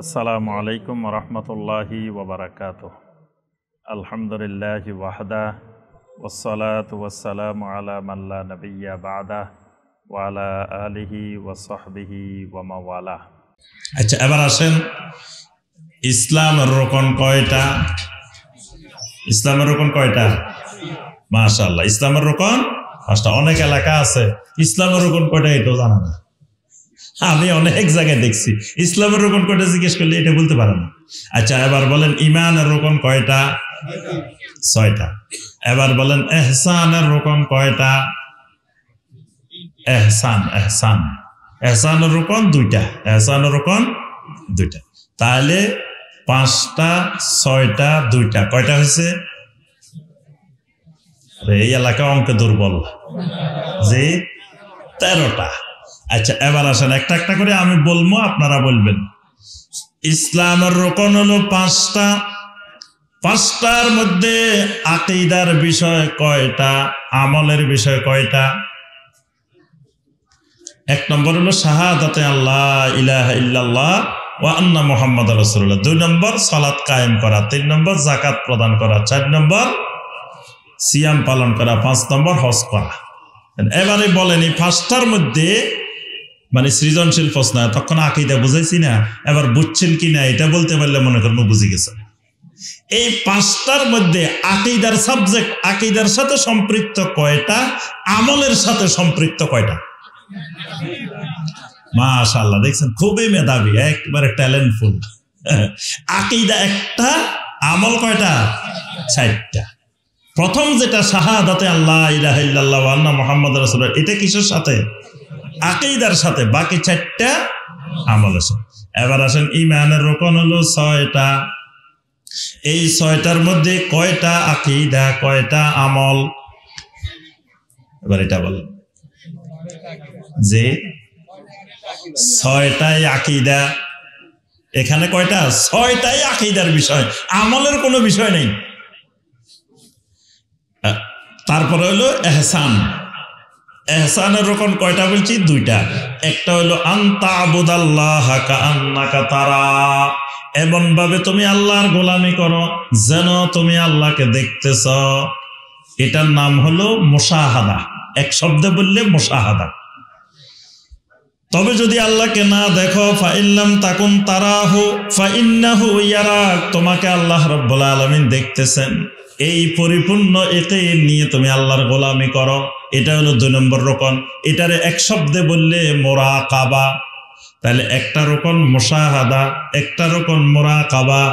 আসসালামু আলাইকুম রহমতুল্লাহি ওবরাকাতুহ। আলহামদুলিল্লাহি ওয়াহদা ওয়াসসালাতু ওয়াসসালামু আলা মান লা নাবিয়্যা বা'দা ওয়া আলা আলিহি ওয়া সাহবিহি ওয়া মাওয়ালা। আচ্ছা, এবার আসেন ইসলামের রোকন কয়টা? ইসলামের রোকন কয়টা? মাশাআল্লাহ, ইসলামের রোকন পাঁচটা। অনেক এলাকা আছে ইসলামের রোকন কয়টা এটাও জানা না। আমি অনেক জায়গায় দেখছি ইসলামের রোকন কয়টা জিজ্ঞেস করলে এটা বলতে পারে না। আচ্ছা, এবার বলেন ইমানের রোকন কয়টা? 6টা। এবার বলেন এহসানের রোকন কয়টা? এহসানের রোকন 2টা। এহসানের রোকন 2টা। তাহলে 5টা 6টা 2টা কয়টা হয়েছে? এই এলাকা অঙ্কে দুর্বল, যে 13টা। আচ্ছা, এবার আসেন একটা একটা করে আমি বলবো, আপনারা বলবেন। ইসলামের রোকন হলো 5টা। 5টার মধ্যে আকীদার বিষয় কয়টা? আমলের বিষয় কয়টা? 1 নম্বর হলো শাহাদাতে আল্লাহ ইলাহা ইল্লাল্লাহ ওয়া আন্না মুহাম্মাদুর রাসূলুল্লাহ। 2 নম্বর সালাত কায়েম করা। 3 নম্বর যাকাত প্রদান করা। 4 নম্বর সিয়াম পালন করা। 5 নম্বর হজ করা। এবারে বলেন এই 5টার মধ্যে, মানে সৃজনশীল প্রশ্ন, তখন আকীদা বুঝাইছি না, এবার বুঝছেন কি না এটা বলতে পারলে মনে করেন বুঝে গেছেন। এই 5টার মধ্যে আকীদার সাবজেক্ট, আকীদার সাথে সম্পৃক্ত কয়টা? আমলের সাথে সম্পৃক্ত কয়টা? মাশাআল্লাহ, দেখছেন খুবই মেধাবী, একবারে ট্যালেন্টফুল। আকীদা একটা, আমল কয়টা? 4টা। প্রথম যেটা শাহাদাতে আল্লাহ ইলাহা ইল্লাল্লাহ ওয়া আন্না মুহাম্মাদুর রাসূলুল্লাহ, এটা কিসের সাথে? আকীদার সাথে। বাকি 4টা আমলের সাথে। এবার আসেন ঈমানের রোকন হলো 6টা। এই 6টার মধ্যে কয়টা আকীদা, কয়টা আমল? এবার এটা বলেন যে 6টাই আকীদা। এখানে কয়টা? 6টাই আকীদার বিষয়, আমলের কোনো বিষয় নেই। তারপরে হলো এহসান। এহসানের রোকন কয়টা বলছি? 2টা। একটা হলো আনতা আবুদাল্লাহা কাআন্নাকা তারা, এমন ভাবে তুমি আল্লাহর গোলামি করো যেন তুমি আল্লাহকে দেখতেছ। এটার নাম হলো মুশাহাদা। এক শব্দে বললে মুশাহাদা। তবে যদি আল্লাহকে না দেখো, ফাইল্লাম তাকুন তারাহু ফাইন্নাহু ইয়ারাক, তোমাকে আল্লাহ রাব্বুল আলামিন দেখতেছেন। এই পরিপূর্ণ এতে নিয়ে তুমি আল্লাহর গোলামি করো। এটা হলো 2 নম্বর রোকন। এটারে এক শব্দে বললে মুরাকাবা। তাহলে একটা রোকন মুশাহাদা, একটা রোকন মুরাকাবা।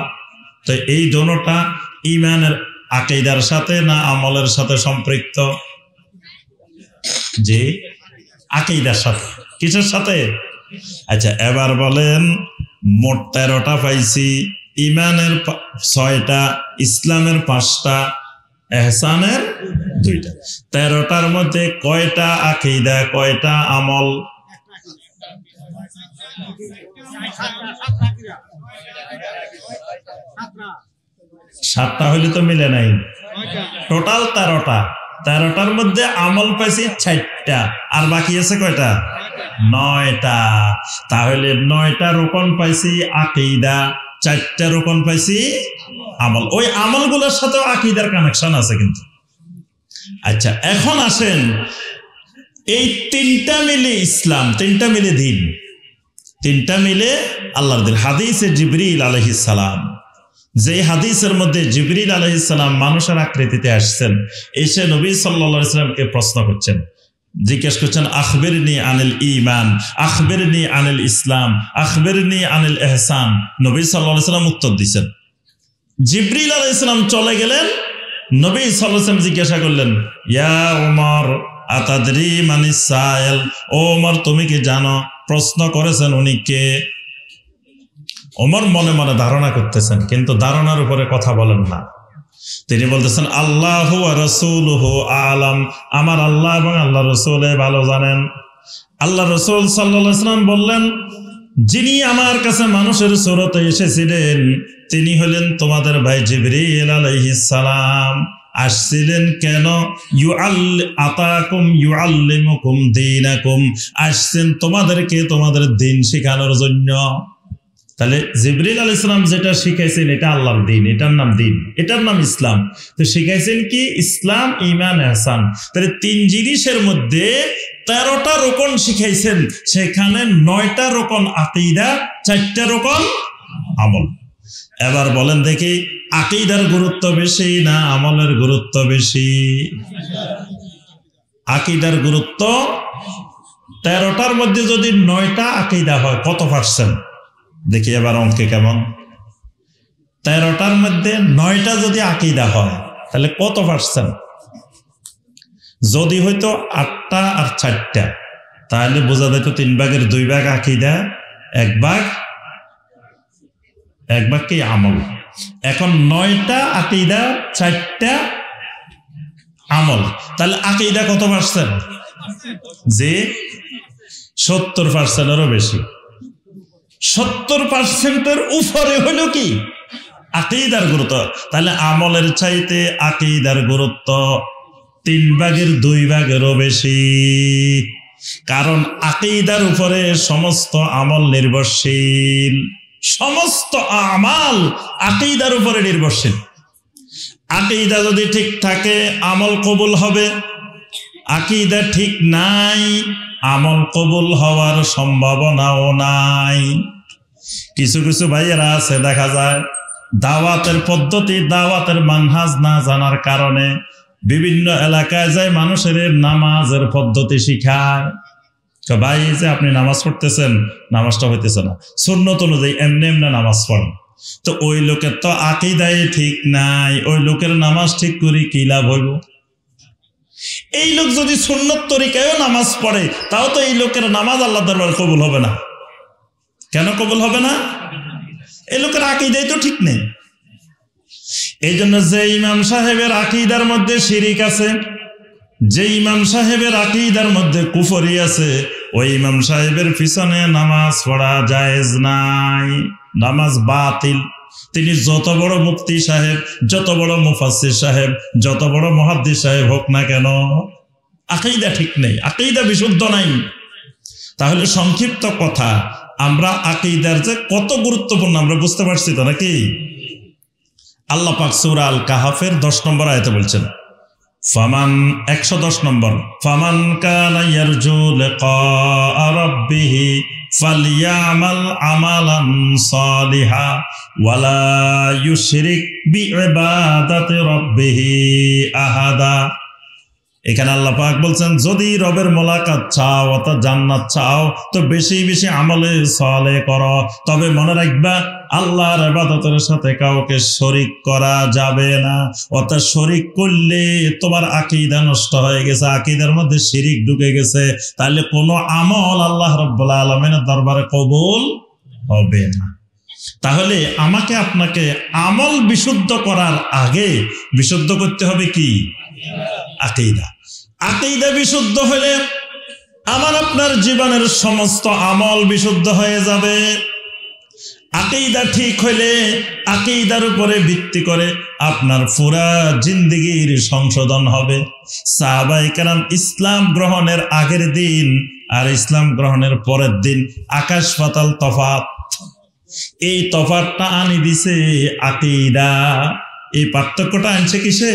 তো এই দুটোটা ঈমানের আকীদার সাথে না আমলের সাথে সম্পৃক্ত? যে আকীদার সাথে। কিসের সাথে? আচ্ছা, এবার বলেন মোট 13টা পাইছি। ঈমানের 6টা, ইসলামের 5টা, এহসানের 2টা। 13টার মধ্যে কয়টা আকীদা, কয়টা আমল? 7টা হইলে তো মিলে নাই। টোটাল 13টা। 13টার মধ্যে আমল পাইছি 4টা, আর বাকি আছে কয়টা? 9টা। তাহলে 9টা রোকন পাইছি আকীদা, 4টা রোকন পাইছি আমল। ওই আমলগুলোর সাথেও আকীদার কানেকশন আছে কিন্তু। আচ্ছা, এখন আসেন এই 3টা মিলে ইসলাম, 3টা মিলে দিন, 3টা মিলে আল্লাহর দিন। হাদিসে জিবরিল আলাইহিস সালাম, যে হাদিসের মধ্যে জিবরিল আলাইহিস সালাম মানুষের আকৃতিতে আসছেন, এসে নবী সাল্লাল্লাহু আলাইহি ওয়াসাল্লামকে প্রশ্ন করছেন, জিজ্ঞেস করছেন আখবিরনি আনিল ঈমান, আখবিরনি আনিল ইসলাম, আখবিরনি আনিল ইহসান। নবী সাল্লাল্লাহু আলাইহি ওয়াসাল্লাম উত্তর দিয়েছেন। জিবরিল আলাইহিস সালাম চলে গেলেন, নবী সাল্লাল্লাহু আলাইহি ওয়াসাল্লাম জিজ্ঞাসা করলেন, ইয়া ওমর আতাদরি মানিস সাইল, ও ওমর তুমি কি জানো প্রশ্ন করেছেন উনি কে? ওমর মনে মনে ধারণা করতেছেন, কিন্তু ধারণার উপরে কথা বলেন না। তিনি বলতেছেন আল্লাহু ওয়া রাসূলুহু আলাম, আমার আল্লাহ এবং আল্লাহ রাসূল ভালো জানেন। আল্লাহ রাসূল সাল্লাল্লাহু আলাইহি ওয়াসাল্লাম বললেন, যিনি আমার কাছে মানুষের সুরতে এসেছিলেন তিনি হলেন তোমাদের ভাই জিবরিল আলাইহিস সালাম। আসছিলেন কেন? আতাকুম ইউআল্লিমুকুম দীনাকুম, আসছেন তোমাদেরকে তোমাদের দিন শেখানোর জন্য। তাহলে জিবরিল আলাইহিস সালাম যেটা শিখাইছেন এটা আল্লাহর দ্বীন, এটার নাম দ্বীন, এটার নাম ইসলাম। তো শিখাইছেন কি? ইসলাম, ঈমান, ইহসান। তাহলে 3 জিনিসের মধ্যে 13টা রকম শিখাইছেন, সেখানে 9টা রকম আকীদা, 4টা রকম আমল। এবার বলেন দেখি, আকীদার গুরুত্ব বেশি না আমলের গুরুত্ব বেশি? আকীদার গুরুত্ব। 13টার মধ্যে যদি 9টা আকীদা হয় কত পার্সেন্ট? দেখি এবার অঙ্কে কেমন। 13টার মধ্যে 9টা যদি আকীদা হয় তাহলে কত পার্সেন্ট? যদি হয়তো 8টা আর 4টা, তাহলে বোঝা যেত 3 ভাগের 2 ভাগ আকীদা, 1 ভাগ কি আমল। এখন 9টা আকীদা, 4টা আমল, তাহলে আকীদা কত পার্সেন্ট? যে 70%-এরও বেশি। 70%-এর উপরে হলো কি? আকীদার গুরুত্ব। তাহলে আমলের চাইতে আকীদার গুরুত্ব 3 ভাগের 2 ভাগেরও বেশি। কারণ আকীদার উপরে সমস্ত আমল নির্ভরশীল। সমস্ত আমাল আকীদার উপরে নির্ভরশীল। আকীদা যদি ঠিক থাকে আমল কবুল হবে, আকীদা ঠিক নাই আমল কবুল হওয়ার সম্ভাবনাও নাই। কিছু কিছু ভাইয়েরা আছে, দেখা যায় দাওয়াতের পদ্ধতি, দাওয়াতের মানহাজ না জানার কারণে বিভিন্ন এলাকায় যায় মানুষের নামাজের পদ্ধতি শিখায়। ভাই যে আপনি নামাজ পড়তেছেন, নামাজটা হইতেছে না, সুন্নত অনুযায়ী এমনি এমনি নামাজ পড়েন। তো ওই লোকের তো আকীদাই ঠিক নাই, ওই লোকের নামাজ ঠিক করে কি লাভ হইব? এই লোক যদি সুন্নত তরিকায়ও নামাজ পড়ে, তাও তো এই লোকের নামাজ আল্লাহ দরবারে কবুল হবে না। কেন কবুল হবে না? এই লোকের আকীদাই তো ঠিক নেই। এই জন্য যে ইমাম সাহেবের আকীদার মধ্যে শিরিক আছে, যে ইমাম সাহেবের আকীদার মধ্যে কুফরি আছে, ওই ইমাম সাহেবের পিছনে নামাজ পড়া জায়েজ নাই, নামাজ বাতিল। তিনি যত বড় মুফতি সাহেব, যত বড় মুফাসসির সাহেব, যত বড় মুহাদ্দিস সাহেব হোক না কেন, আকীদা ঠিক নেই, আকীদা বিশুদ্ধ নাই। তাহলে সংক্ষিপ্ত কথা, আমরা আকীদার যে কত গুরুত্বপূর্ণ আমরা বুঝতে পারছি তো নাকি? আল্লাহ পাক সূরা আল কাহাফের 10 নম্বর আয়াতে বলছেন, ফামান 110 নম্বর, ফামান কানা ইয়ারজু লিকা রাব্বিহি ফালইয়ামাল আমালান সালিহা ওয়ালা ইউশরিক বিইবাদাতি রাব্বিহি আহাদা। এখানে আল্লাহ পাক বলছেন, যদি রবের মোলাকাত চাও অর্থাৎ জান্নাত চাও তো বেশি বেশি আমলে সালেহ করো। তবে মনে রাখবা, আল্লাহর ইবাদতের সাথে কাউকে শরীক করা যাবে না। অর্থাৎ শরীক করলে তোমার আকীদা নষ্ট হয়ে গেছে, আকীদার মধ্যে শিরিক ঢুকে গেছে, তাহলে কোনো আমল আল্লাহ রাব্বুল আলামিনের দরবারে কবুল হবে না। তাহলে আমাকে আপনাকে আমল বিশুদ্ধ করার আগে বিশুদ্ধ করতে হবে কি? আকীদা। আকীদা বিশুদ্ধ হলে আমার আপনার জীবনের সমস্ত আমল বিশুদ্ধ হয়ে যাবে। আকীদা ঠিক হইলে আকীদার উপরে ভিত্তি করে আপনার পুরা জিন্দেগির সংশোধন হবে। সাহাবায়ে কেরাম ইসলাম গ্রহণের আগের দিন আর ইসলাম গ্রহণের পরের দিন আকাশ পাতাল তফাৎ। এই তফাৎটা আনি দিছে আকীদা। এই পার্থক্যটা আনছে কিসে?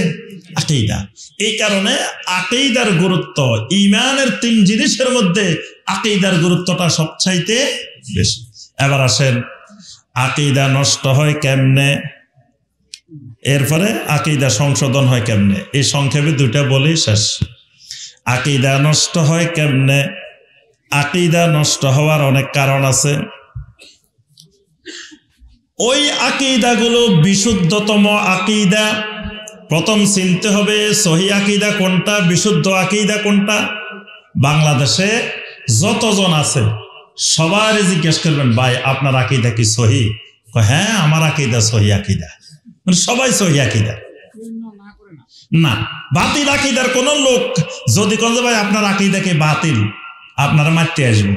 আকীদা। এই কারণে আকীদার গুরুত্ব, ঈমানের 3 জিনিসের মধ্যে আকীদার গুরুত্বটা সবচাইতে বেশি। এবার আসেন, আকীদা নষ্ট হয় কেমনে, এরপরে আকীদা সংশোধন হয় কেমনে, এই সংক্ষেপে 2টা বলেই শেষ। আকীদা নষ্ট হয় কেমনে? আকীদা নষ্ট হওয়ার অনেক কারণ আছে। ওই আকীদাগুলো বিশুদ্ধতম আকীদা। প্রথম চিনতে হবে সহি আকীদা কোনটা, বিশুদ্ধ আকীদা কোনটা। বাংলাদেশে যতজন আছে সবার জিজ্ঞেস করবেন, ভাই আপনার আকীদা কি সহি? হ্যাঁ, আমার আকীদা সহি আকীদা। মানে সবাই সহি আকীদা না। বাতিল আকীদার কোন লোক যদি বলে ভাই আপনার আকীদা কি বাতিল, আপনারা মারতে আসবো,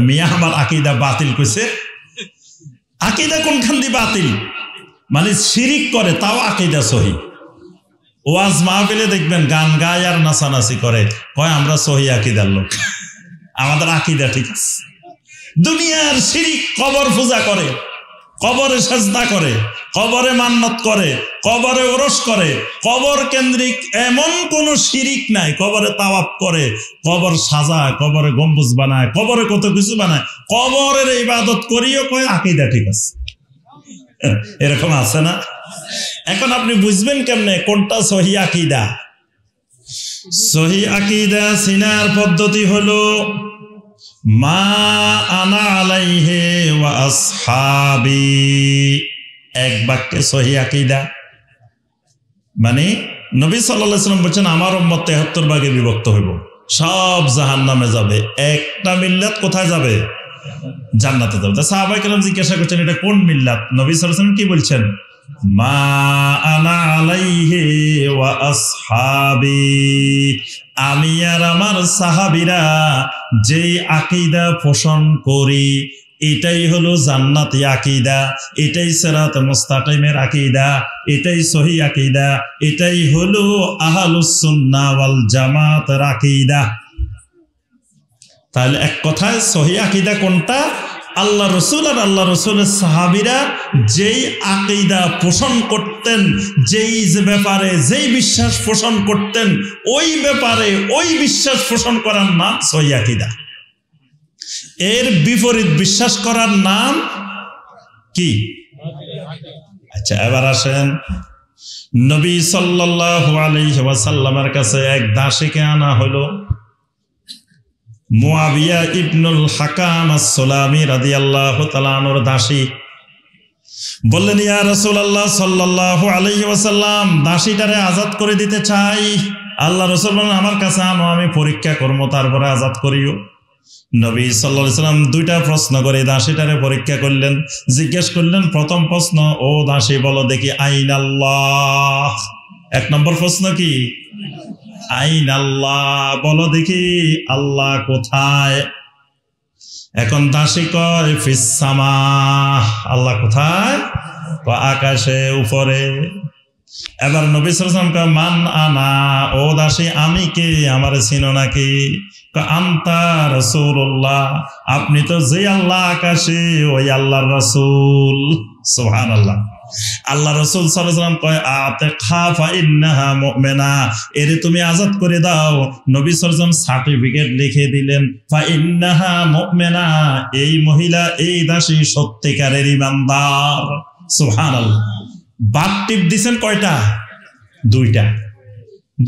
মিয়া আমার আকীদা বাতিল কইছে। আকীদা কোনখান দিয়ে বাতিল? মানে শিরিক করে তাও আকীদা সহি। ওয়াজ মাহফিলে দেখবেন গান গায় আর নাচানাচি করে, কয় আমরা সহি আকীদার লোক, আমাদের আকীদা ঠিক আছে। দুনিয়ার শিরিক, কবর পূজা করে, কবরে সাজদা করে, কবরে মান্নত করে, কবরে ওরস করে, কবর কেন্দ্রিক এমন কোন শিরিক নাই। কবরে তাওয়াফ করে, কবর সাজায়, কবরে গম্বুজ বানায়, কবরে কত কিছু বানায়, কবরের ইবাদত করিও কয় আকীদা ঠিক আছে। এরকম আছে না? এখন আপনি বুঝবেন কেমনে কোনটা সহি আকীদা? সহি আকীদা চিনার পদ্ধতি হলো মা আনা আলাইহি ওয়া আসহাবি। এক বাক্যে সহি আকীদা মানে নবী সাল্লাল্লাহু আলাইহি ওয়াসাল্লাম বলেছেন আমার উম্মত 73 ভাগে বিভক্ত হইব, সব জাহান্নামে যাবে, একটা মিল্লাত কোথায় যাবে? জান্নাতে যাবে। সাহাবায়ে কেরাম জিজ্ঞাসা করছেন এটা কোন মিল্লাত? নবী সাল্লাল্লাহু আলাইহি ওয়াসাল্লাম কি বলছেন? মা আনা আলাইহি ওয়া আসহাবি, আমি আর আমার সাহাবীরা যেই আকীদা পোষণ করি এটাই হলো জান্নাতি আকীদা, এটাই সিরাত মুস্তাকিমের আকীদা, এটাই সহি আকীদা, এটাই হলো আহলুস সুন্নাহ ওয়াল জামাতের আকীদা। তাহলে এক কথায় সহি আকীদা কোনটা? আল্লাহ রসুল আর আল্লাহ রসুলের সাহাবীরা যেই আকীদা পোষণ করতেন, যেই ব্যাপারে যেই বিশ্বাস পোষণ করতেন, ওই ব্যাপারে ওই বিশ্বাস পোষণ করার নাম সহি আকীদা। এর বিপরীত বিশ্বাস করার নাম কি? আচ্ছা, এবার আসেন নবী সাল্লাল্লাহু আলাইহি ওয়াসাল্লামের কাছে এক দাসীকে আনা হলো। মুআবিয়া ইবনুল হাকাম আস-সুলামি রাদিয়াল্লাহু তাআলা আনহুর দাসী। বললেন ইয়া রাসূলুল্লাহ সাল্লাল্লাহু আলাইহি ওয়াসাল্লাম, দাসীটারে আজাদ করে দিতে চাই। আল্লাহ রাসূল বললেন আমার কাছে আনো, আমি পরীক্ষা করব, তারপরে আজাদ করিও। নবী সাল্লাল্লাহু আলাইহি ওয়াসাল্লাম দুইটা প্রশ্ন করে দাসীটারে পরীক্ষা করলেন। জিজ্ঞেস করলেন, প্রথম প্রশ্ন, ও দাসী বলো দেখি আইনাল্লাহ। এক নম্বর প্রশ্ন কি? আইন আল্লাহ, বলো দেখি আল্লাহ কোথায়? এখন দাসী কয় ফিস সামা, আল্লাহ কোথায়? আকাশে, উপরে। এবার নবী সাল্লাল্লাহু আলাইহি ওয়াসাল্লাম কয় মান আনা, ও দাসী আমি কে, আমারে চিনো নাকি? আনতা রাসূলুল্লাহ, আপনি তো যে আল্লাহ আকাশে ওই আল্লাহর রাসূল। সুবহানাল্লাহ। আল্লাহ রাসূল সাল্লাল্লাহু আলাইহি ওয়াসাল্লাম কয় আতিকহা ফা ইন্নাহা মুমিনা, এরে তুমি আজাদ করে দাও। নবী সাল্লাল্লাহু আলাইহি ওয়াসাল্লাম সার্টিফিকেট লিখে দিলেন, ফা ইন্নাহা মুমিনা, এই মহিলা, এই দাসী সত্যিকারের ঈমানদার। সুবহানাল্লাহ। বাদ টিপ দিবেন কয়টা?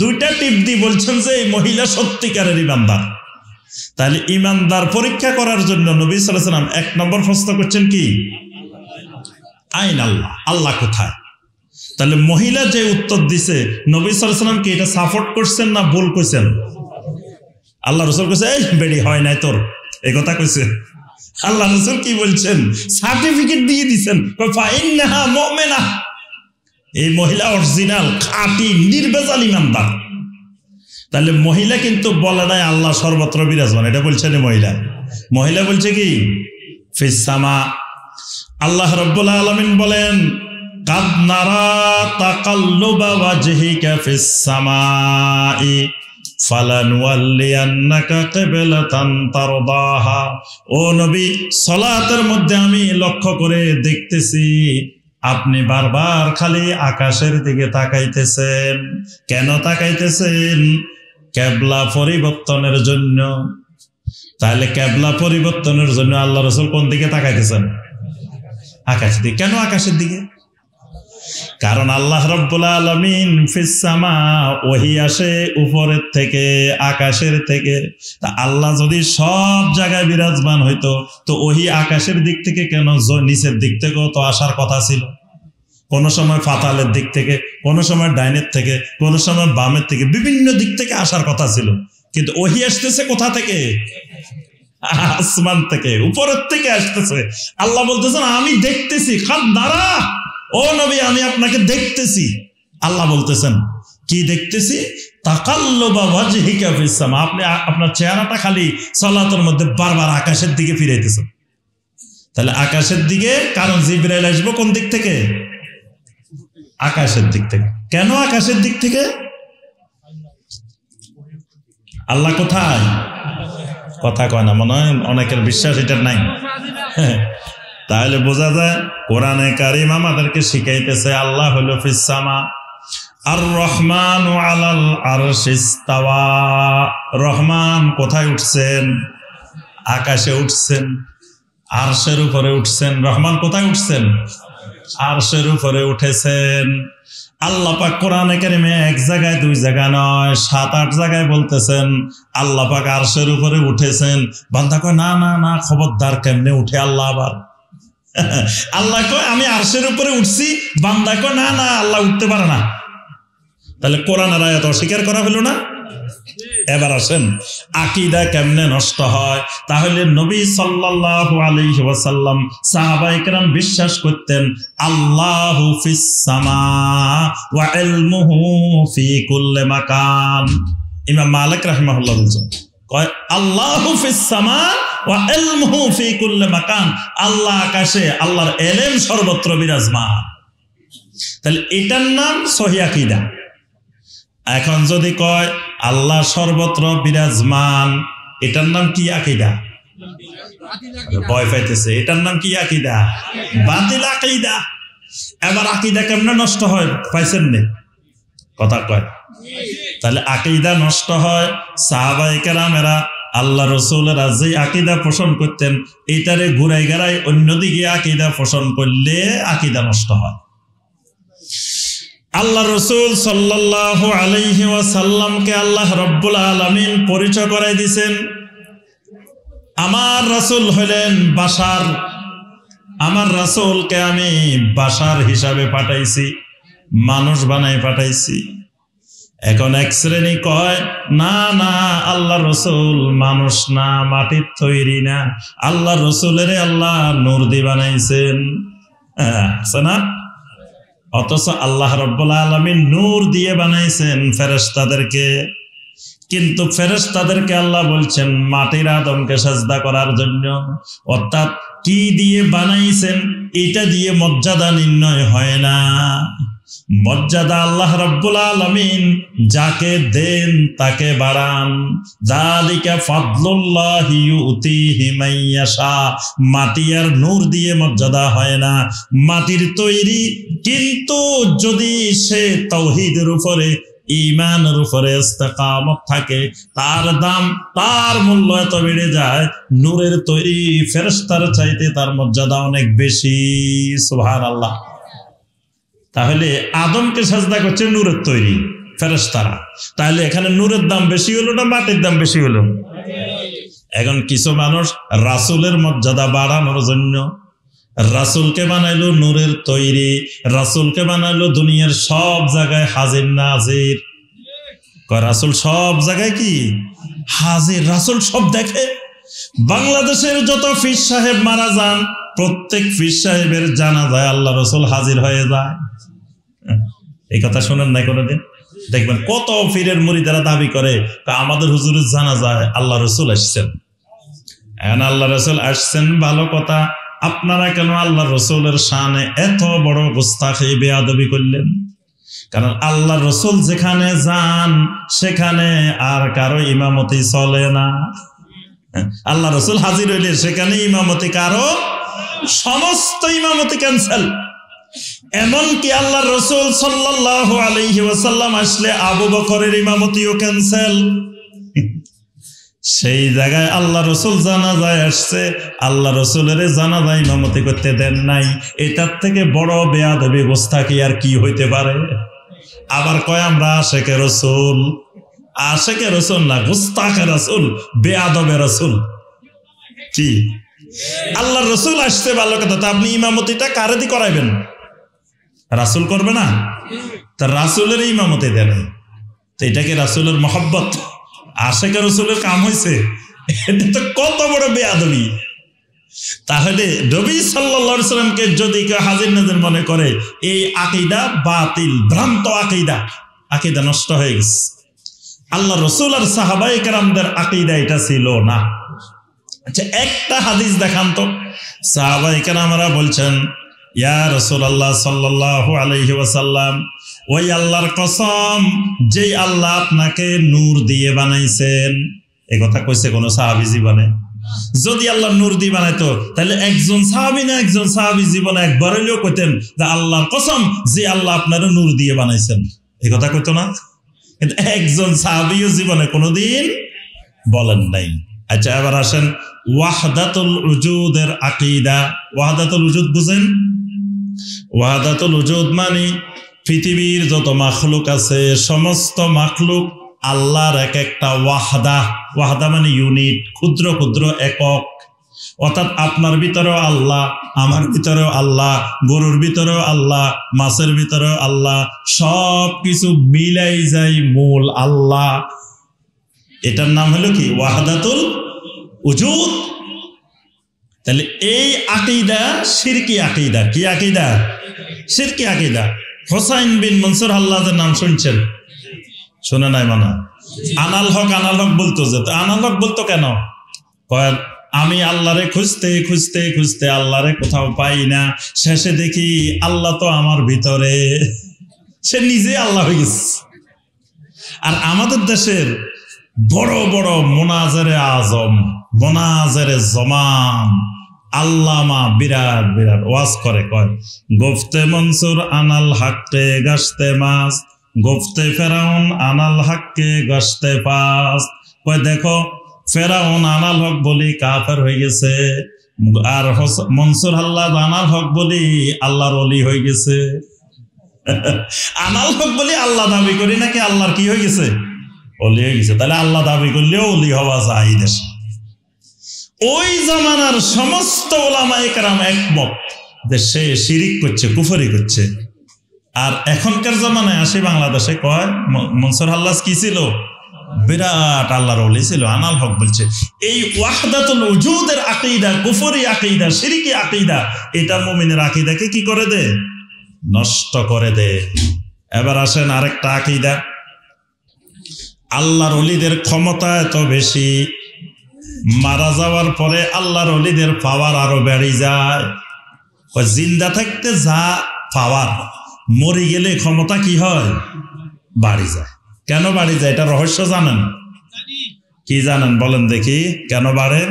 দুইটা টিপ দিয়ে বলছেন যে এই মহিলা সত্যিকারের ঈমানদার। তাহলে ঈমানদার পরীক্ষা করার জন্য নবী সাল্লাল্লাহু আলাইহি ওয়াসাল্লাম এক নম্বর প্রশ্ন করছেন কি? আইন আল্লাহ, আল্লাহ কোথায়? তাহলে মহিলা যে উত্তর দিছে নবী সাল্লাল্লাহু আলাইহি ওয়াসাল্লাম কি এটা সাপোর্ট করছেন না ভুল কইছেন? আল্লাহ রাসূল কইছে এই বেডি হয় নাই তোর, এই কথা কইছে। আল্লাহ রাসূল কি বলছেন? সার্টিফিকেট দিয়ে দিবেন, ফা ইন্নাহা মুমিনা, এই মহিলা অরিজিনাল খাঁটি নির্ভেজাল ঈমানদার। তাহলে মহিলা কিন্তু বলে নাই আল্লাহ সর্বত্র বিরাজমান, এটা বলছে না মহিলা। মহিলা বলছে কি ফিস সামা। আল্লাহ রাব্বুল আলামিন বলেন কাদ নারা তাকাল্লুবা ওয়াজহিকা ফিস সামাই ফালানুওয়াল্লিয়ান্নাকা কিবলাতান তারদাহা। ও নবী, সালাতের মধ্যে আমি লক্ষ্য করে দেখতেছি আপনি বারবার খালি আকাশের দিকে তাকাইতেছেন। কেন তাকাইতেছেন? কিবলা পরিবর্তনের জন্য। তাহলে কিবলা পরিবর্তনের জন্য আল্লাহ রাসূল কোন দিকে তাকাইতেছেন? আকাশের দিকে। কেন আকাশের দিকে? কারণ আল্লাহ রাব্বুল আলামিন ফিস সামা, ওহী আসে উপরের থেকে, আকাশের থেকে। তা আল্লাহ যদি সব জায়গায় বিরাজমান হইতো তো ওহী আকাশের দিক থেকে কেন, নিচের দিক থেকেও তো আসার কথা ছিল। কোন সময় ফাতালের দিক থেকে, কোন সময় ডাইনের থেকে, কোন সময় বামের থেকে, বিভিন্ন দিক থেকে আসার কথা ছিল। কিন্তু ওহী আসতেছে কোথা থেকে? আসমান থেকে, উপরের থেকে আসতেছে। আল্লাহ বলতেছেন আমি দেখতেছি, খাদ নারা, ও নবী আমি আপনাকে দেখতেছি। আল্লাহ বলতেছেন কি দেখতেছি? তাকাল্লুবা ওয়াজহিকা ফিস সামা, আপনি আপনার চেহারাটা খালি সালাতের মধ্যে বারবার আকাশের দিকে ফিরাইতেছেন। তাহলে আকাশের দিকে, কারণ জিবরাইল আসবে কোন দিক থেকে? আকাশের দিক থেকে। কেন আকাশের দিক থেকে? আল্লাহ কোথায়? কথা কয় না, মনে হয় অনেকের বিশ্বাস এটা নাই। তাহলে বোঝা যায় কোরআনে কারিম আমাদেরকে শিখাইতেছে আল্লাহ হলো ফিস সামা, আর রহমানু আলাল আরশিস ইস্তাওয়া। রহমান কোথায় উঠছেন? আকাশে উঠছেন, আরশের উপরে উঠছেন। রহমান কোথায় উঠছেন? আরশের উপরে উঠেছেন। আল্লাহ পাক কোরআনে কারিমে এক জায়গায় দুই জায়গায় নয় 7-8 জায়গায় বলতেছেন আল্লাহ পাক আরশের উপরে উঠেছেন। বান্দা কয় না না না, খবরদার, কেমনে উঠে আল্লাহ আবার? আল্লাহ কয় আমি আরশের উপরে উঠছি, বান্দা কয় না না, আল্লাহ উঠতে পারে না। তাহলে কোরআনের আয়াত অস্বীকার করা হলো না? এবার আসেন আকীদা কেমনে নষ্ট হয়। তাহলে নবী সাল্লাল্লাহু আলাইহি ওয়াসাল্লাম সাহাবায়ে কেরাম বিশ্বাস করতেন আল্লাহু ফিস সামা ওয়া ইলমুহু ফি কুল্লি মাকান। ইমাম মালিক রাহিমাহুল্লাহ বলেন কয় আল্লাহু ফিস সামা ওয়া ইলমুহু ফি কুল্লি মাকান। আল্লাহ আকাশে, আল্লাহর ইলম সর্বত্র বিরাজমান। তাহলে এটার নাম সহিহ আকীদা। এখন যদি কয় আল্লাহ সর্বত্র বিরাজমান, এটার নাম কি আকীদা? ভয় পাইতেছে। এটার নাম কি আকীদা? বাতিল আকীদা। এবার আকীদা কেমনে নষ্ট হয় পাইছেন নে? কথা কয়। তাহলে আকীদা নষ্ট হয়। সাহাবায়ে কেরামেরা আল্লাহ রাসূলেরা যে আকীদা পোষণ করতেন এটারে ঘুরাই গাড়াই অন্যদিকে আকীদা পোষণ করলে আকীদা নষ্ট হয়। আল্লাহ রাসূল সাল্লাল্লাহু আলাইহি ওয়াসাল্লামকে আল্লাহ রাব্বুল আলামিন পরিচয় করাই দিয়েছেন। আমার রাসূল হলেন বাশার, আমার রাসূলকে আমি বাশার হিসাবে পাঠাইছি, মানুষ বানাই পাঠাইছি। এখন এক শ্রেণী কয় না না, আল্লাহ রাসূল মানুষ না, মাটির তৈরি না, আল্লাহ রাসূলের আল্লাহ নূর দিয়ে বানাইছেন। আছে না? অথচ আল্লাহ রাব্বুল আলামিন নূর দিয়ে বানাইছেন ফেরেশতাদেরকে। কিন্তু ফেরেশতাদেরকে আল্লাহ বলছেন মাটির আদমকে সাজদা করার জন্য। অর্থাৎ কি দিয়ে বানাইছেন এটা দিয়ে মর্যাদা নির্ণয় হয় না। মর্যাদা আল্লাহ রাব্বুল আলামিন যাকে দেন তাকে বাড়ান। যালিকা ফাদলুল্লাহি ইউতিহি মাইয়াশা। মাটি আর নূর দিয়ে মর্যাদা হয় না, মাটির তৈরি। কিন্তু যদি সে তাওহীদের উপরে, ঈমানের উপরে ইস্তেকামত থাকে, তার দাম, তার মূল্য এত বেড়ে যায়, নূরের তৈরি ফেরেশতার চাইতে তার মর্যাদা অনেক বেশি। সুবহানাল্লাহ। তাহলে আদমকে সাজদা করছে নূরের তৈরি ফেরেশতারা। তাহলে এখানে নূরের দাম বেশি হলো না মাটির দাম বেশি হলো? এখন কিছু মানুষ রাসূলের মর্যাদা বাড়ানোর জন্য রাসূলকে বানাইলো নূরের তৈরি, রাসূলকে বানাইলো দুনিয়ার সব জায়গায় হাজির নাজির। রাসূল সব জায়গায় কি হাজির? রাসূল সব দেখে। বাংলাদেশের যত পীর সাহেব মারা যান, প্রত্যেক পীর সাহেবের জানাজায় আল্লাহ রাসূল হাজির হয়ে যায়। এই কথা শুনেন নাই কোনোদিন? দেখবেন কত পীরের মুরিদারা দাবি করে আমাদের হুজুরের জানাজায় আল্লাহ রাসূল আসছেন। এখন আল্লাহ রাসূল আসছেন ভালো কথা, আপনারা কেন আল্লাহ রাসূলের শানে এত বড় গুস্তাখি বেয়াদবি করলেন? কারণ আল্লাহ রাসূল যেখানে যান সেখানে আর কারো ইমামতি চলে না। আল্লাহ রাসূল হাজির হইলে সেখানে ইমামতি কারো, সমস্ত ইমামতি ক্যান্সেল। এমনকি আল্লাহ রাসূল সাল্লাল্লাহু আলাইহি ওয়াসাল্লাম আসলে আবু বকরের ইমামতিও ক্যান্সেল। সেই জায়গায় আল্লাহ রাসূল জানাজায় আসছে, আল্লাহ রাসূলের জানাজায় ইমামতি করতে দেন নাই। এটার থেকে বড় বেয়াদবি গোস্তাকি আর কি হইতে পারে? আবার কয় আমরা আশেকে রাসূল। আশেকে রাসূল না, গোস্তাকে রাসূল, বেয়াদবে রাসূল। কি আল্লাহ রাসূল আসছে ভালো কথা, তা আপনি ইমামতিটা কারে দিয়ে করাইবেন? রাসূল করবে না? তা রাসূলের ইমামতি দেন, তো এটা কি রাসূলের মহব্বত? আশেকে রাসূলের কাম হয়েছে? এটা তো কত বড় বেয়াদবি। তাহলে নবী সাল্লাল্লাহু আলাইহি সাল্লামকে যদি কেউ হাজির নাজির মনে করে, এই আকীদা বাতিল, ভ্রান্ত আকীদা, আকীদা নষ্ট হয়ে গেছে। আল্লাহ রাসূল আর সাহাবায়ে কেরামদের আকীদা এটা ছিল না। আচ্ছা, একটা হাদিস দেখান তো। সাহাবায়ে কেরামরা বলছেন, ইয়া রাসূলুল্লাহ সাল্লাল্লাহু আলাইহি ওয়াসাল্লাম, ওই আল্লাহর কসম যেই আল্লাহ আপনাকে নূর দিয়ে বানাইছেন। এই কথা কইছে কোন সাহাবী জীবনে? যদি আল্লাহ নূর দিয়ে বানাইতো তাহলে একজন সাহাবী না একজন সাহাবী জীবনে একবার হইলেও কইতেন যে আল্লাহর কসম যে আল্লাহ আপনারা নূর দিয়ে বানাইছেন, এই কথা কইতো না? কিন্তু একজন সাহাবীও জীবনে কোনোদিন বলেন নাই। আচ্ছা, এবার আসেন ওয়াহদাতুল উজুদের আকীদা। ওয়াহদাতুল উজুদ বুঝেন? ওয়াহদাতুল উজুদ মানে পৃথিবীর যত মাখলুক আছে সমস্ত মাখলুক আল্লাহর এক একটা ওয়াহদা। ওয়াহদা মানে ইউনিট, ক্ষুদ্র ক্ষুদ্র একক। অর্থাৎ আপনার ভিতরেও আল্লাহ, আমার ভিতরেও আল্লাহ, গরুর ভিতরেও আল্লাহ, মাছের ভিতরেও আল্লাহ, সব কিছু মিলাই যায় মূল আল্লাহ। এটার নাম হলো কি? ওয়াহদাতুল উজুদ। তাহলে এই আকীদা শিরকি আকীদা। কি আকীদা? শিরকি আকীদা। হোসাইন বিন মনসুর হাল্লাজের নাম শুনছেন? শুনে নাই মানে? আনাল হক বলতো। যে আনাল হক বলতো কেন? কয় আমি আল্লাহরে খুঁজতে খুঁজতে খুঁজতে আল্লাহরে কোথাও পাই না, শেষে দেখি আল্লাহ তো আমার ভিতরে। সে নিজে আল্লাহ হয়ে গেছে। আর আমাদের দেশের বড় বড় মোনাজেরে আজম, মোনাজেরে জমান, আল্লামা বিরাট বিরাট ওয়াজ করে, কয় গফতে মনসুর আনাল হাক্কে গাছতে মাছ, গফতে ফেরাউন আনাল হাক্কে গাছতে পাস। কয় দেখো ফেরাউন আনাল হক বলি কাফের হয়ে গেছে, আর মনসুর আল্লাহ আনাল হক বলি আল্লাহর ওলি হয়ে গেছে। আনাল হক বলি আল্লাহ দাবি করি নাকি আল্লাহর কি হয়ে গেছে? ওলি হয়ে গেছে। তাহলে আল্লাহ দাবি করলেও ওলি হওয়া যায় দেশে। ওই জামানার সমস্ত ওলামায়ে কেরাম একমত যে সে শিরিক করছে, কুফরি করছে। আর এখনকার জামানায় আসে বাংলাদেশে, কয় মনসুর আল্লাহ কি ছিল? বিরাট আল্লাহর ওলি ছিল। আনাল হক বলছে। এই ওয়াহদাতুল উজুদের আকীদা, কুফরি আকীদা, শিরকি আকীদা, এটা মুমিনের আকীদাকে কি করে দে? নষ্ট করে দে। এবার আসেন আরেকটা আকীদা। আল্লাহর ওলিদের ক্ষমতা এত বেশি, মারা যাওয়ার পরে আল্লাহর ওলিদের পাওয়ার আরো বেড়ে যায়। জিন্দা থাকতে যা পাওয়ার, মরে গেলে ক্ষমতা কি হয়? বাড়ি যায়। কেন বাড়ি যায়? এটা রহস্য জানেন? কি জানেন বলেন দেখি, কেন বাড়ে?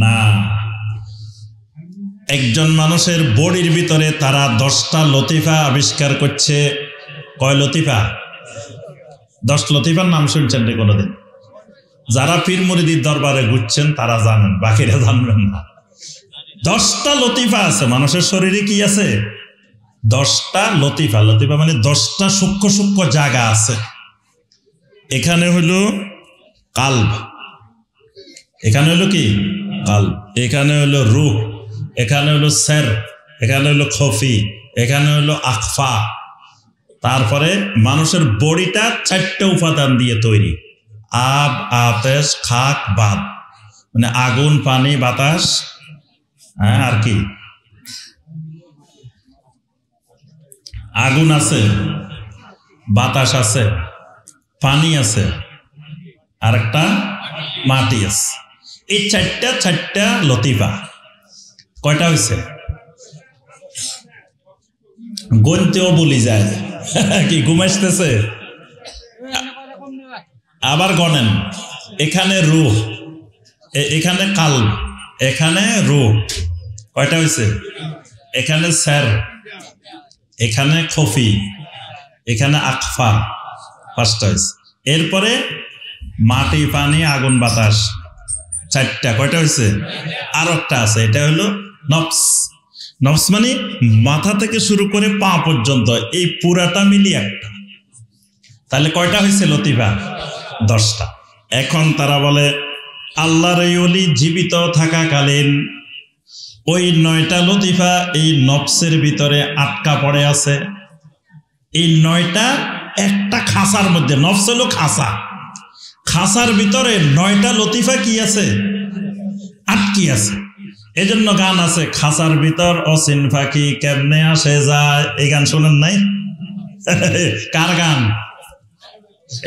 না, একজন মানুষের বডির ভিতরে তারা 10টা লতিফা আবিষ্কার করছে। কয় লতিফা? 10 লতিফার নাম শুনছেন রে কোনোদিন? যারা পীর মুরিদির দরবারে ঘুরছেন তারা জানেন, বাকিরা জানবেন না। 10টা লতিফা আছে মানুষের শরীরে। কি আছে? 10টা লতিফা। লতিফা মানে 10টা সূক্ষ্ম সূক্ষ্ম জায়গা আছে। এখানে হলো কালব, এখানে হলো কি? কালব। এখানে হলো রূহ, এখানে হলো সের, এখানে হলো খফি, এখানে হলো আখফা। তারপরে মানুষের বডিটা 4টে উপাদান দিয়ে তৈরি। আব, আতেশ, খাক, বাদ। মানে আগুন, পানি, বাতাস, হ্যাঁ আর কি? আগুন আছে, বাতাস আছে, পানি আছে, আর একটা মাটি আছে। এই 4টা লতিফা। কয়টা হয়েছে? গনতেও বলি যায়। কি ঘুমাইতেছে? আবার গনেন। এখানে রূহ, এখানে কালব, এখানে রূহ। কয়টা হয়েছে? এখানে সের, এখানে খফি, এখানে আখফা। 5টা হয়েছে। এরপরে মাটি, পানি, আগুন, বাতাস, 4টা। কয়টা হয়েছে? আর একটা আছে, এটা হলো নফস। নফস মানে মাথা থেকে শুরু করে পা পর্যন্ত, এই পুরাটা মিলিয়ে একটা। তাহলে কয়টা হয়েছে লতিফা? 10টা। এখন তারা বলে আল্লাহর এই ওলি জীবিত থাকাকালীন ওই 9টা লতিফা এই নফসের ভিতরে আটকা পড়ে আছে। এই 9টা একটা খাঁচার মধ্যে। নফস হলো খাঁচা, খাঁচার ভিতরে 9টা লতিফা কি আছে? আটকি আছে। এজন্য গান আছে, খাঁচার ভিতর অচিন পাখি কেমনে আসে যায়। এই গান শোনেন নাই? কার গান?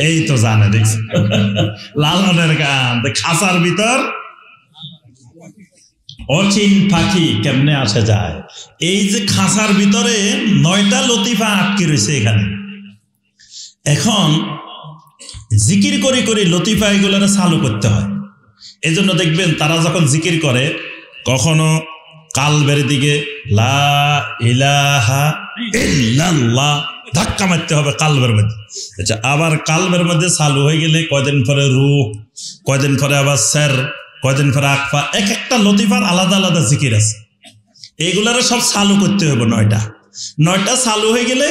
এই তো জানে, দেখছি লালনের গান। খাঁচার ভিতর অচিন পাখি কেমনে আসে যায়। এই যে খাঁচার ভিতরে 9টা লতিফা আটকে রয়েছে এখানে। এখন জিকির করে করে লতিফা এগুলো চালু করতে হয়। এজন্য দেখবেন তারা যখন জিকির করে কখনো কালবের দিকে লা ইলাহা ইল্লাল্লাহ ধাক্কা মারতে হবে কালবের মধ্যে। আচ্ছা, আবার কালবের মধ্যে চালু হয়ে গেলে কয়দিন পরে রূহ, কয়দিন পরে আবার স্যার, কয়দিন পরে আকফা, এক একটা লতিফার আলাদা আলাদা জিকির আছে। এগুলারে সব চালু করতে হবে। 9টা চালু হয়ে গেলে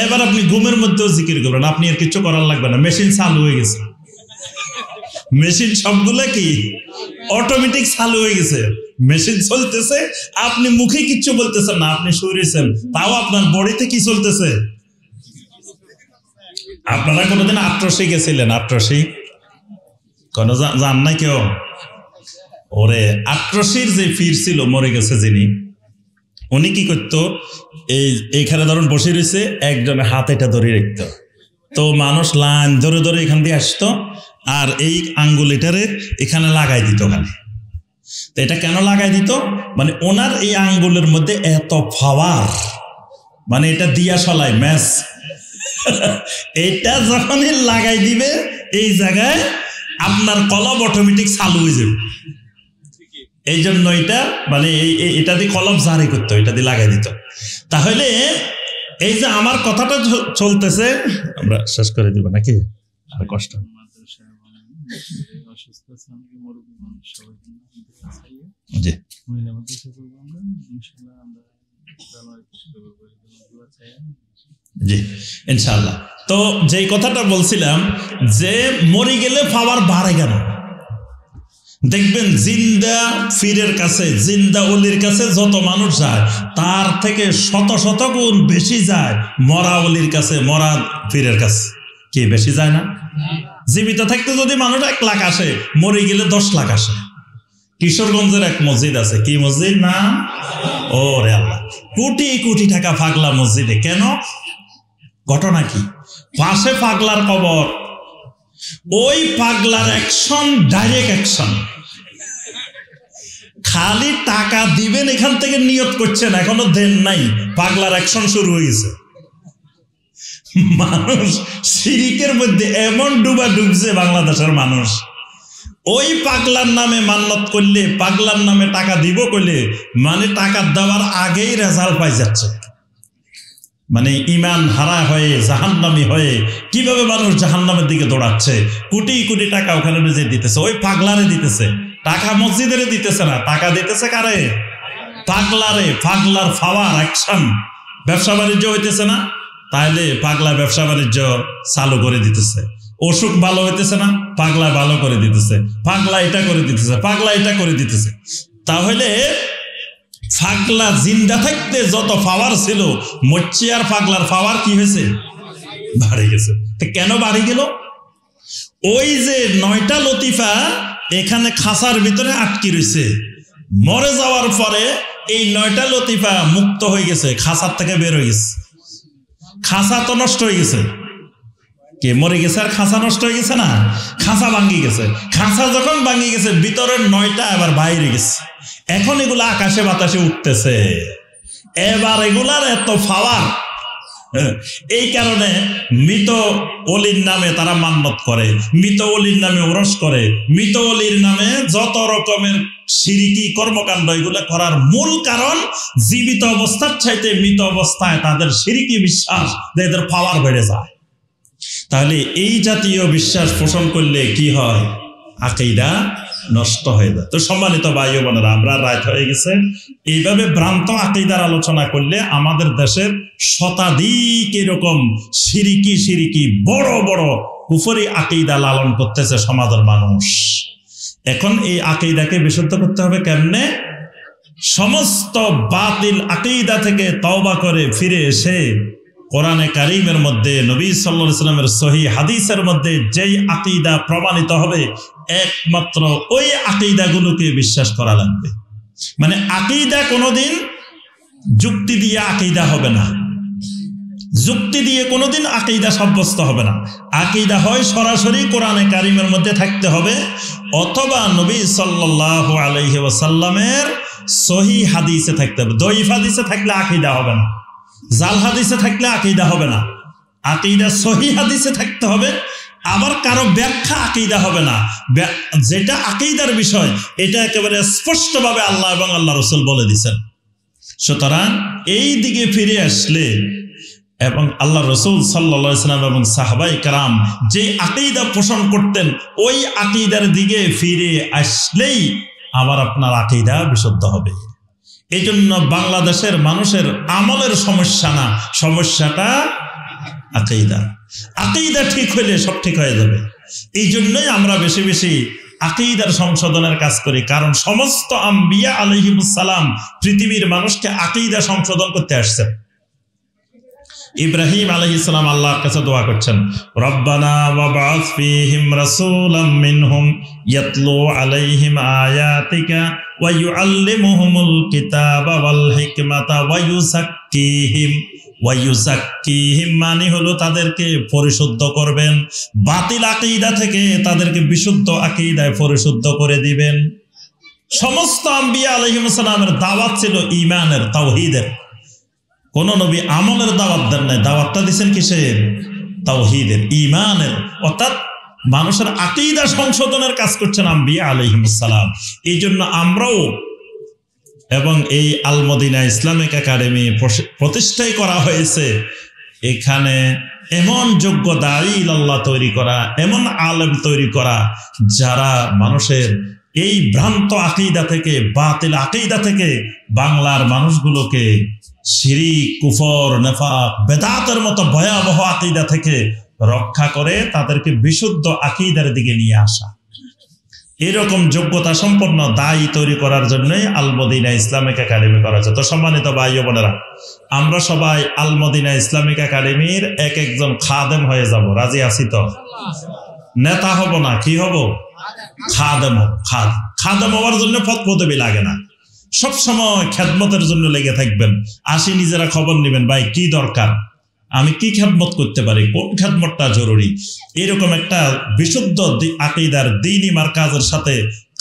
এবার আপনি ঘুমের মধ্যেও জিকির করবেন, আপনি আর কিছু করার লাগবে না, মেশিন চালু হয়ে গেছে। মেশিন সবগুলা কি অটোমেটিক চালু হয়ে গেছে, মেশিন চলতেছে, আপনি মুখে কিচ্ছু বলতেছেন না, আপনি শুয়েছেন, তাও আপনার বডিতে কি চলতেছে। আপনারা কোনোদিন আট্রসি গেছিলেন? আট্রসি কোন জান নাই কেউ? ওরে আট্রসির যে পীর ছিল, মরে গেছে যিনি, উনি কি করতো, এইখানে ধরুন বসে রয়েছে, একজনে হাত এটা ধরে রাখত, তো মানুষ লাইন ধরে ধরে এখান দিয়ে আসতো, আর এই আঙ্গুলিটারে এখানে লাগাই দিত। ওখানে তো এটা কেন লাগাই দিত, মানে ওনার এই আঙ্গুলের মধ্যে এত পাওয়ার, মানে এটা দিয়া চলায় ম্যাচ। এটা যখনই লাগাই দিবে এই জায়গায় আপনার কলম অটোমেটিক চালু হয়ে যাবে। এই জন্য এটা মানে এটা দিয়ে কলম জারি করতো, এটা দিয়ে লাগাই দিত। তাহলে এই যে আমার কথাটা চলতেছে, আমরা শেষ করে দিব নাকি? আর কষ্ট জি জি ইনশাআল্লাহ। তো যেই কথাটা বলছিলাম যে মরে গেলে পাওয়ার বাড়ে কেন, দেখবেন জিন্দা পীরের কাছে, জিন্দা ওলির কাছে যত মানুষ যায় তার থেকে শত শত গুণ বেশি যায় মরা ওলির কাছে, মরা পীরের কাছে। কি বেশি যায় না? জীবিত থাকতে যদি মানুষ 1 লাখ আসে, মরে গেলে 10 লাখ আসে। কিশোরগঞ্জের এক মসজিদ আছে, কি মসজিদ না? ও রে আল্লাহ, কোটি কোটি টাকা পাগলা মসজিদে। কেন? ঘটনা কি? পাশে পাগলার কবর, ওই পাগলার অ্যাকশন ডাইরেক্ট অ্যাকশন। খালি টাকা দিবেন এখান থেকে নিয়ত করছেন, এখনো দেন নাই, পাগলার অ্যাকশন শুরু হয়ে গেছে। মানুষ শিরিকের মধ্যে এমন ডুবছে বাংলাদেশের মানুষ, ওই পাগলার নামে মান্নত করলে, পাগলার নামে টাকা দিব করলে, মানে টাকা দেওয়ার আগেই রেজাল্ট পাই যাচ্ছে। মানে ইমান হারা হয়ে জাহান্নামী হয়ে কিভাবে মানুষ জাহান্নামের দিকে দৌড়াচ্ছে। কোটি কোটি টাকা ওখানে যে দিতেছে, ওই পাগলারে দিতেছে, টাকা মসজিদের দিতেছে না, টাকা দিতেছে কারে? পাগলারে। পাগলার পাওয়ার অ্যাকশন। ব্যবসা বাণিজ্য হইতেছে না, তাহলে পাগলা ব্যবসা বাণিজ্য চালু করে দিতেছে। অসুখ ভালো হইতেছে না, পাগলা ভালো করে দিতেছে। পাগলা এটা করে দিতেছে, পাগলা এটা করে দিতেছে। তাহলে পাগলা জিন্দা থাকতে যত পাওয়ার ছিল, মরছে আর পাগলার পাওয়ার কি হয়েছে? বাড়ে গেছে। কেন বাড়ি গেল? ওই যে 9টা লতিফা এখানে খাঁচার ভিতরে আটকে রয়েছে, মরে যাওয়ার পরে এই 9টা লতিফা মুক্ত হয়ে গেছে, খাঁচার থেকে বের হয়ে গেছে। খাঁচা তো নষ্ট হয়ে গেছে, কে মরে গেছে আর খাঁচা নষ্ট হয়ে গেছে না? খাঁচা ভাঙ্গি গেছে। খাঁচা যখন ভাঙ্গি গেছে, ভিতরের 9টা আবার বাইরে গেছে। এখন এগুলা আকাশে বাতাসে উঠতেছে। এবার এগুলার এত পাওয়ার, এই কারণে মৃত অলির নামে তারা মান্নত করে, মৃত অলির নামে ওরস করে, মৃত অলির নামে যত রকমের শিরিকি কর্মকাণ্ড এগুলো করার মূল কারণ জীবিত অবস্থার চাইতে মৃত অবস্থায় তাদের শিরিকি বিশ্বাস, এদের পাওয়ার বেড়ে যায়। তাহলে এই জাতীয় বিশ্বাস পোষণ করলে কি হয়? আকীদা নষ্ট হয়ে যায়। তো সম্মানিত ভাই ও বোনেরা, আমরা রাত হয়ে গেছে। এইভাবে ভ্রান্ত আকীদার আলোচনা করলে আমাদের দেশের শতাধিক এরকম শিরিকি বড় বড় কুফরি আকীদা লালন করতেছে সমাজের মানুষ। এখন এই আকীদাকে বিশুদ্ধ করতে হবে কেমনে? সমস্ত বাতিল আকীদা থেকে তওবা করে ফিরে এসে কোরআনে কারীমের মধ্যে, নবী সাল্লাল্লাহু আলাইহি ওয়াসাল্লামের সহিহ হাদিসের মধ্যে যেই আকীদা প্রমাণিত হবে, একমাত্র ওই আকীদাগুলোকে বিশ্বাস করা লাগবে। মানে আকীদা কোনোদিন যুক্তি দিয়ে আকীদা হবে না, যুক্তি দিয়ে কোনোদিন আকীদা সাব্যস্ত হবে না। আকীদা হয় সরাসরি কোরআনে কারীমের মধ্যে থাকতে হবে, অথবা নবী সাল্লাল্লাহু আলাইহি ওয়াসাল্লামের সহিহ হাদিসে থাকতে হবে। দঈফ হাদিসে থাকলে আকীদা হবে না, জাল হাদিসে থাকলে আকীদা হবে না। আকীদা সহিহ হাদিসে থাকতে হবে, আবার কারো ব্যাখ্যা আকীদা হবে না, যেটা আকীদার বিষয় এটা একেবারে স্পষ্টভাবে আল্লাহ এবং আল্লাহ রাসূল বলে দিয়েছেন। সুতরাং এই দিকে ফিরে আসলে এবং আল্লাহ রাসূল সাল্লাল্লাহু আলাইহি ওয়াসাল্লাম এবং সাহাবায়ে কেরাম যে আকীদা পোষণ করতেন ওই আকীদার দিকে ফিরে আসলেই আবার আপনার আকীদা বিশুদ্ধ হবে। এই জন্য বাংলাদেশের মানুষের আমলের সমস্যা না, সমস্যাটা আকীদা। আকীদা ঠিক হইলে সব ঠিক হয়ে যাবে। এই জন্যই আমরা বেশি বেশি আকীদার সংশোধনের কাজ করি, কারণ সমস্ত আম্বিয়া আলাইহিমুস সালাম পৃথিবীর মানুষকে আকীদা সংশোধন করতে আসছেন। ইব্রাহিম আলাইহিস সালাম আল্লাহর কাছে দোয়া করছেন, রব্বানা ওয়াবআস ফীহিম রাসূলাম মিনহুম ইয়াতলু আলাইহিম আয়াতিকা ওয়া ইউআল্লিমুহুমুল কিতাবা ওয়াল হিকমাতা ওয়া ইউযাক্কিহিম মানে হলো তাদেরকে পরিশুদ্ধ করবেন, বাতিল আকীদা থেকে তাদেরকে বিশুদ্ধ আকীদায় পরিশুদ্ধ করে দিবেন। সমস্ত আম্বিয়া আলাইহিমুস সালামের দাওয়াত ছিল ঈমানের, তাওহীদের। কোন নবী আমলের দাওয়াত দেন নাই, দাওয়াতটা দিয়েছেন কিসের? তাওহীদের, ঈমানের। অর্থাৎ মানুষের আকীদা সংশোধনের কাজ করছেন আম্বিয়া আলাইহিমুস সালাম। এই জন্য আমরাও এবং এই আল মদিনা ইসলামিক একাডেমি প্রতিষ্ঠাই করা হয়েছে এখানে এমন যোগ্য দাঈ ইলাল্লাহ তৈরি করা, এমন আলেম তৈরি করা যারা মানুষের এই ভ্রান্ত আকীদা থেকে, বাতিল আকীদা থেকে বাংলার মানুষগুলোকে শিরিক, কুফর, নেফাক, বেদাতের মতো ভয়াবহ আকীদা থেকে রক্ষা করে তাদেরকে বিশুদ্ধ আকীদার দিকে নিয়ে আসা। এরকম যোগ্যতা সম্পন্ন দায়ী তৈরি করার জন্যই আল মদিনা ইসলামিক একাডেমি করা হয়েছে। তো সম্মানিত ভাই ও বোনেরা, আমরা সবাই আল মদিনা ইসলামিক একাডেমির এক একজন খাদেম হয়ে যাব, রাজি আছি তো? নেতা হব না, কি হব? খাদেম। খাদেম হওয়ার জন্য পদবি লাগে না, সবসময় খেদমতের জন্য লেগে থাকবেন। আসি নিজেরা খবর নেবেন, ভাই কি দরকার, আমি কি খেদমত করতে পারি, কোন খেদমতটা জরুরি। এরকম একটা বিশুদ্ধ আকীদার দ্বীনি মারকাজের সাথে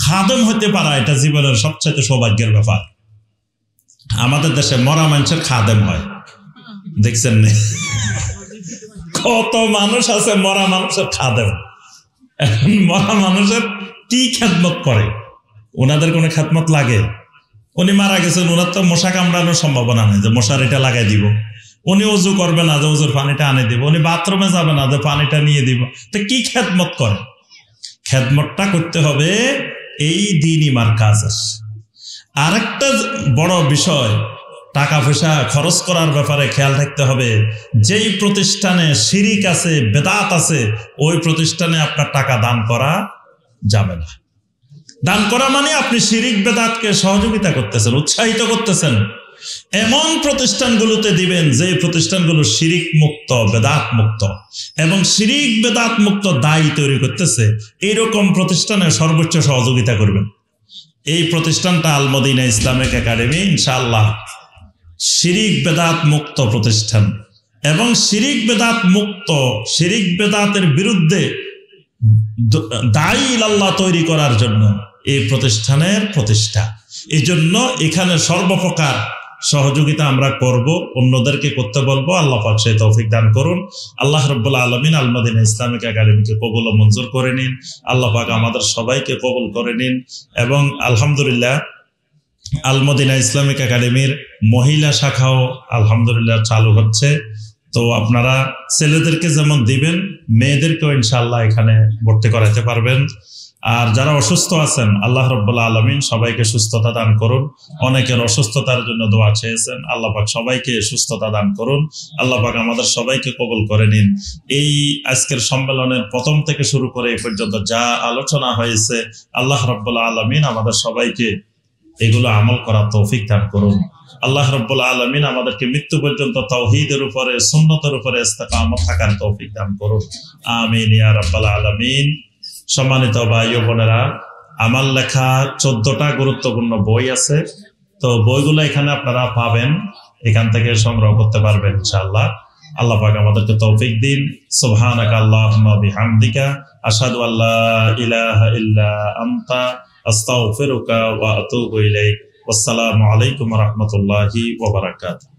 খাদেম হতে পারা এটা জীবনের সবচেয়ে সৌভাগ্যের ব্যাপার। আমাদের দেশে মরা মানুষের খাদেম হয়, দেখছেন না? কত মানুষ আছে মরা মানুষের খাদেম। মরা মানুষের কি খেদমত করে? ওনাদের কোনো খেদমত লাগে? উনি মারা গেছেন, ওনার তো মশা কামড়ানোর সম্ভাবনা নেই যে মশারিটা লাগাই দিব। উনি ওযু করবে না যে ওযুর পানিটা আনে দিব। উনি বাথরুমে যাবে না যে পানিটা নিয়ে দিব। তো কি খেদমত করে? খেদমতটা করতে হবে এই দ্বীনি মারকাজের। আরেকটা বড় বিষয়, টাকা পয়সা খরচ করার ব্যাপারে খেয়াল রাখতে হবে। যেই প্রতিষ্ঠানে শিরিক আছে, বেদাত আছে, ওই প্রতিষ্ঠানে আপনার টাকা দান করা যাবে না। দান করা মানে আপনি শিরিক বেদাতকে সহযোগিতা করতেছেন, উৎসাহিত করতেছেন। এমন প্রতিষ্ঠানগুলোতে দিবেন যে প্রতিষ্ঠানগুলো শিরিক মুক্ত, বেদাত মুক্ত এবং শিরিক বেদাত মুক্ত দায়ী তৈরি করতেছে, এইরকম প্রতিষ্ঠানে সর্বোচ্চ সহযোগিতা করবেন। এই প্রতিষ্ঠানটা আল মদিনা ইসলামিক একাডেমি ইনশাআল্লাহ শিরিক বেদাত মুক্ত প্রতিষ্ঠান এবং শিরিক বেদাত মুক্ত, শিরিক বেদাতের বিরুদ্ধে দায়ী ইলাল্লাহ তৈরি করার জন্য এই প্রতিষ্ঠানের প্রতিষ্ঠা। এই জন্য এখানে সর্বপ্রকার সহযোগিতা আমরা করব, অন্যদেরকে করতে বলবো। আল্লাহ পাক সেই তৌফিক দান করুন। আল্লাহ রাব্বুল আলামিন আল মদিনা ইসলামিক একাডেমিকে কবুল ও মঞ্জুর করে নিন। আল্লাহ পাক আমাদের সবাইকে কবুল করে নিন। এবং আলহামদুলিল্লাহ আল মদিনা ইসলামিক একাডেমির মহিলা শাখাও আলহামদুলিল্লাহ চালু হচ্ছে। তো আপনারা ছেলেদেরকে যেমন দিবেন, মেয়েদেরকেও ইনশাআল্লাহ এখানে ভর্তি করাতে পারবেন। আর যারা অসুস্থ আছেন, আল্লাহ রাব্বুল আলামিন সবাইকে সুস্থতা দান করুন। অনেকের অসুস্থতার জন্য দোয়া চেয়েছেন, আল্লাহ পাক সবাইকে সুস্থতা দান করুন। আল্লাহ পাক আমাদের সবাইকে কবুল করে নিন। এই আজকের সম্মেলনের প্রথম থেকে শুরু করে এই পর্যন্ত যা আলোচনা হয়েছে, আল্লাহ রাব্বুল আলামিন আমাদের সবাইকে এগুলো আমল করার তৌফিক দান করুন। আল্লাহ রাব্বুল আলামিন আমাদেরকে মৃত্যু পর্যন্ত তাওহীদের উপরে, সুন্নতের উপরে ইস্তেকামত থাকার তৌফিক দান করুন। আমিন ইয়া রাব্বাল আলামিন। সম্মানিত ভাই ও বোনেরা, আমার লেখা 14টা গুরুত্বপূর্ণ বই আছে। তো বইগুলো এখানে আপনারা পাবেন, এখান থেকে সংগ্রহ করতে পারবেন ইনশাআল্লাহ। আল্লাহ পাক আমাদেরকে তৌফিক দিন। সুবহানাকা আল্লাহুম্মা বিহামদিকা আশহাদু আল্লা ইলাহা ইল্লা আনতা আস্তাগফিরুকা ওয়া আতুবু ইলাইক। আসসালামু আলাইকুম ওয়া রাহমাতুল্লাহি ওয়া বারাকাতুহু।